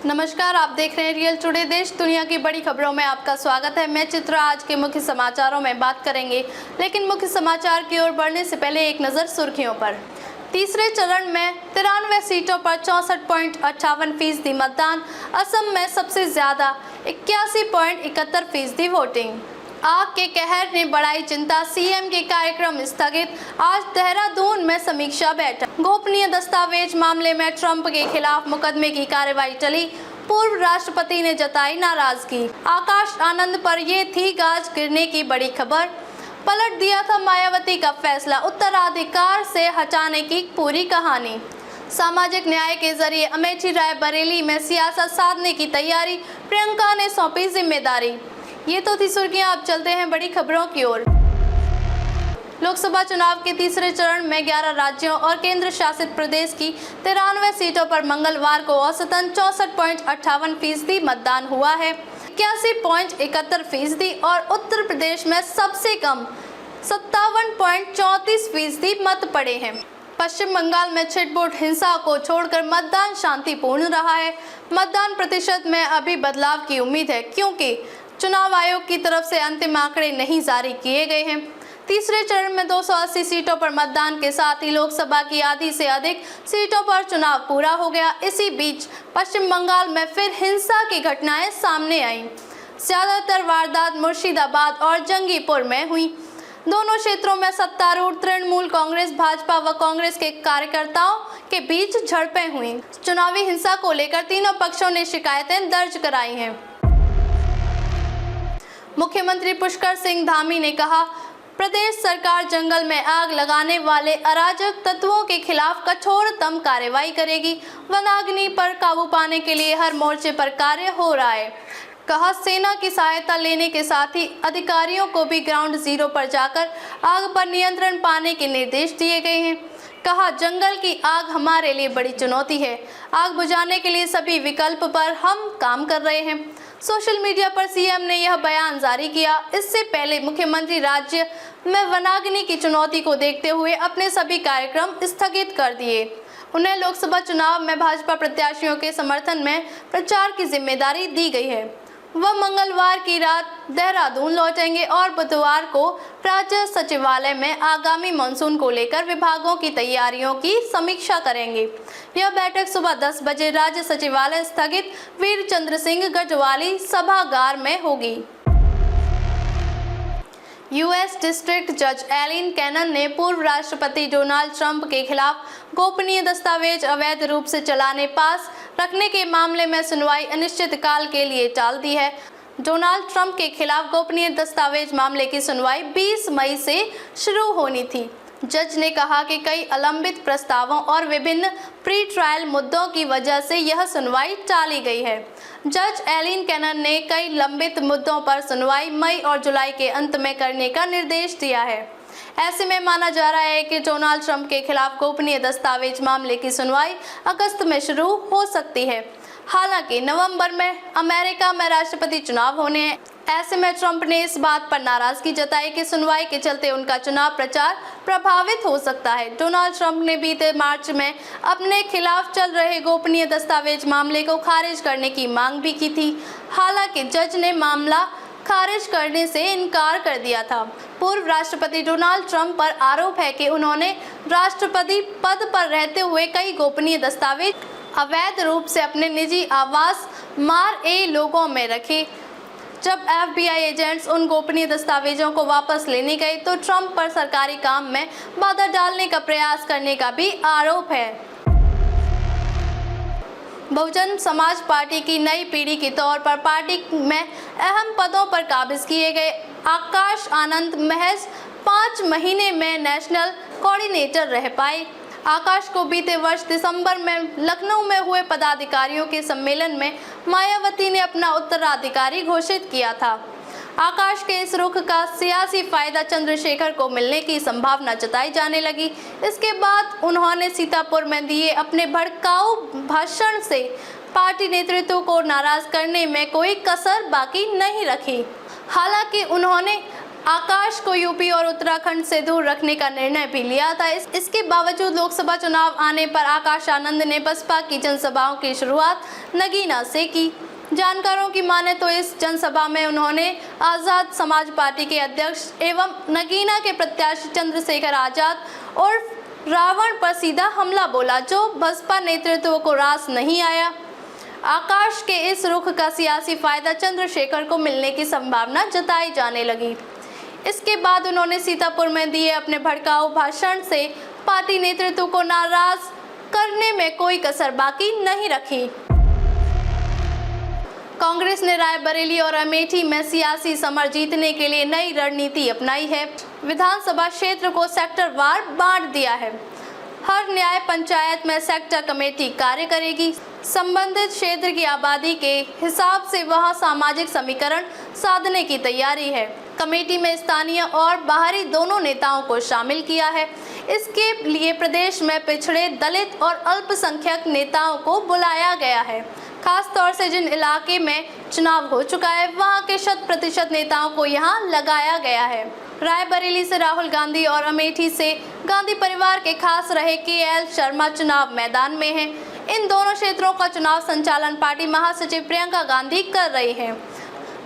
नमस्कार, आप देख रहे हैं रियल टुडे। देश दुनिया की बड़ी खबरों में आपका स्वागत है। मैं चित्रा। आज के मुख्य समाचारों में बात करेंगे, लेकिन मुख्य समाचार की ओर बढ़ने से पहले एक नज़र सुर्खियों पर। तीसरे चरण में 93 सीटों पर 64.58% मतदान। असम में सबसे ज्यादा 81.71% वोटिंग। आग के कहर ने बढ़ाई चिंता, सीएम के कार्यक्रम स्थगित। आज देहरादून में समीक्षा बैठक। गोपनीय दस्तावेज मामले में ट्रंप के खिलाफ मुकदमे की कार्रवाई टली। पूर्व राष्ट्रपति ने जताई नाराजगी। आकाश आनंद पर ये थी गाज गिरने की बड़ी खबर। पलट दिया था मायावती का फैसला, उत्तराधिकार से हटाने की पूरी कहानी। सामाजिक न्याय के जरिए अमेठी राय बरेली में सियासत साधने की तैयारी, प्रियंका ने सौंपी जिम्मेदारी। ये तो थी सुर्खियां। अब चलते हैं बड़ी खबरों की ओर। लोकसभा चुनाव के तीसरे चरण में 11 राज्यों और केंद्र शासित प्रदेश की 93 सीटों पर मंगलवार को औसतन 64.58% मतदान हुआ है। 81.71% और उत्तर प्रदेश में सबसे कम 57.34% मत पड़े हैं। पश्चिम बंगाल में छिटपुट हिंसा को छोड़कर मतदान शांतिपूर्ण रहा है। मतदान प्रतिशत में अभी बदलाव की उम्मीद है, क्योंकि चुनाव आयोग की तरफ से अंतिम आंकड़े नहीं जारी किए गए हैं। तीसरे चरण में 280 सीटों पर मतदान के साथ ही लोकसभा की आधी से अधिक सीटों पर चुनाव पूरा हो गया। इसी बीच पश्चिम बंगाल में फिर हिंसा की घटनाएं सामने आईं। ज्यादातर वारदात मुर्शिदाबाद और जंगीपुर में हुई। दोनों क्षेत्रों में सत्तारूढ़ तृणमूल कांग्रेस, भाजपा व कांग्रेस के कार्यकर्ताओं के बीच झड़पें हुई। चुनावी हिंसा को लेकर तीनों पक्षों ने शिकायतें दर्ज कराई हैं। मुख्यमंत्री पुष्कर सिंह धामी ने कहा, प्रदेश सरकार जंगल में आग लगाने वाले अराजक तत्वों के खिलाफ कठोरतम कार्रवाई करेगी। वनाग्नि पर काबू पाने के लिए हर मोर्चे पर कार्य हो रहा है। कहा, सेना की सहायता लेने के साथ ही अधिकारियों को भी ग्राउंड जीरो पर जाकर आग पर नियंत्रण पाने के निर्देश दिए गए हैं। कहा, जंगल की आग हमारे लिए बड़ी चुनौती है। आग बुझाने के लिए सभी विकल्प पर हम काम कर रहे हैं। सोशल मीडिया पर सीएम ने यह बयान जारी किया। इससे पहले मुख्यमंत्री राज्य में वनाग्नि की चुनौती को देखते हुए अपने सभी कार्यक्रम स्थगित कर दिए। उन्हें लोकसभा चुनाव में भाजपा प्रत्याशियों के समर्थन में प्रचार की जिम्मेदारी दी गई है। वह मंगलवार की रात देहरादून लौटेंगे और बुधवार को राज्य सचिवालय में आगामी मानसून को लेकर विभागों की तैयारियों की समीक्षा करेंगे। यह बैठक सुबह 10 बजे राज्य सचिवालय स्थगित वीर चंद्र सिंह गढ़वाली सभागार में होगी। यूएस डिस्ट्रिक्ट जज एलिन कैनन ने पूर्व राष्ट्रपति डोनाल्ड ट्रंप के खिलाफ गोपनीय दस्तावेज अवैध रूप से चलाने पास रखने के मामले में सुनवाई अनिश्चितकाल के लिए टाल दी है। डोनाल्ड ट्रंप के खिलाफ गोपनीय दस्तावेज मामले की सुनवाई 20 मई से शुरू होनी थी। जज ने कहा कि कई अलंबित प्रस्तावों और विभिन्न प्री ट्रायल मुद्दों की वजह से यह सुनवाई टाली गई है। जज एलिन कैनन ने कई लंबित मुद्दों पर सुनवाई मई और जुलाई के अंत में करने का निर्देश दिया है। ऐसे में माना जा रहा है कि डोनाल्ड ट्रंप के खिलाफ गोपनीय दस्तावेज मामले की सुनवाई अगस्त में शुरू हो सकती है। हालांकि नवंबर में अमेरिका में राष्ट्रपति चुनाव होने हैं। ऐसे में ट्रंप ने इस बात पर नाराजगी जताई कि सुनवाई के चलते उनका चुनाव प्रचार प्रभावित हो सकता है। डोनाल्ड ट्रंप ने बीते मार्च में अपने खिलाफ चल रहे गोपनीय दस्तावेज मामले को खारिज करने की मांग भी की थी। हालांकि जज ने मामला खारिज करने से इनकार कर दिया था। पूर्व राष्ट्रपति डोनाल्ड ट्रंप पर आरोप है कि उन्होंने राष्ट्रपति पद पर रहते हुए कई गोपनीय दस्तावेज अवैध रूप से अपने निजी आवास मार-ए-लोगो में रखे। जब एफबीआई एजेंट्स उन गोपनीय दस्तावेजों को वापस लेने गए तो ट्रंप पर सरकारी काम में बाधा डालने का प्रयास करने का भी आरोप है। बहुजन समाज पार्टी की नई पीढ़ी के तौर पर पार्टी में अहम पदों पर काबिज किए गए आकाश आनंद महज 5 महीने में नेशनल कोऑर्डिनेटर रह पाए। आकाश को बीते वर्ष दिसंबर में लखनऊ में हुए पदाधिकारियों के सम्मेलन में मायावती ने अपना उत्तराधिकारी घोषित किया था। आकाश के इस रुख का सियासी फायदा चंद्रशेखर को मिलने की संभावना जताई जाने लगी। इसके बाद उन्होंने सीतापुर में दिए अपने भड़काऊ भाषण से पार्टी नेतृत्व को नाराज करने में कोई कसर बाकी नहीं रखी। हालांकि उन्होंने आकाश को यूपी और उत्तराखंड से दूर रखने का निर्णय भी लिया था। इसके बावजूद लोकसभा चुनाव आने पर आकाश आनंद ने बसपा की जनसभाओं की शुरुआत नगीना से की। जानकारों की माने तो इस जनसभा में उन्होंने आजाद समाज पार्टी के अध्यक्ष एवं नगीना के प्रत्याशी चंद्रशेखर आजाद और रावण पर सीधा हमला बोला, जो बसपा नेतृत्व को रास नहीं आया। आकाश के इस रुख का सियासी फायदा चंद्रशेखर को मिलने की संभावना जताई जाने लगी। इसके बाद उन्होंने सीतापुर में दिए अपने भड़काऊ भाषण से पार्टी नेतृत्व को नाराज करने में कोई कसर बाकी नहीं रखी। कांग्रेस ने रायबरेली और अमेठी में सियासी समर जीतने के लिए नई रणनीति अपनाई है। विधानसभा क्षेत्र को सेक्टर वार बांट दिया है। हर न्याय पंचायत में सेक्टर कमेटी कार्य करेगी। संबंधित क्षेत्र की आबादी के हिसाब से वहां सामाजिक समीकरण साधने की तैयारी है। कमेटी में स्थानीय और बाहरी दोनों नेताओं को शामिल किया है। इसके लिए प्रदेश में पिछड़े, दलित और अल्पसंख्यक नेताओं को बुलाया गया है। खास तौर से जिन इलाके में चुनाव हो चुका है, वहां के 100% नेताओं को यहां लगाया गया है। रायबरेली से राहुल गांधी और अमेठी से गांधी परिवार के खास रहे KL शर्मा चुनाव मैदान में हैं। इन दोनों क्षेत्रों का चुनाव संचालन पार्टी महासचिव प्रियंका गांधी कर रही हैं।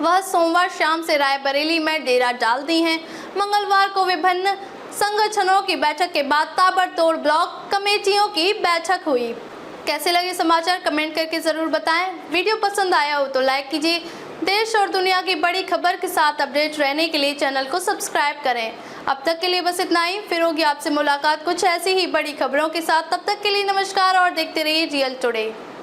वह सोमवार शाम से रायबरेली में डेरा डाल दी हैं। मंगलवार को विभिन्न संगठनों की बैठक के बाद ताबड़तोड़ ब्लॉक कमेटियों की बैठक हुई। कैसे लगे समाचार कमेंट करके जरूर बताएं। वीडियो पसंद आया हो तो लाइक कीजिए। देश और दुनिया की बड़ी खबर के साथ अपडेट रहने के लिए चैनल को सब्सक्राइब करें। अब तक के लिए बस इतना ही। फिर होगी आपसे मुलाकात कुछ ऐसी ही बड़ी खबरों के साथ। तब तक के लिए नमस्कार और देखते रहिए रियल टुडे।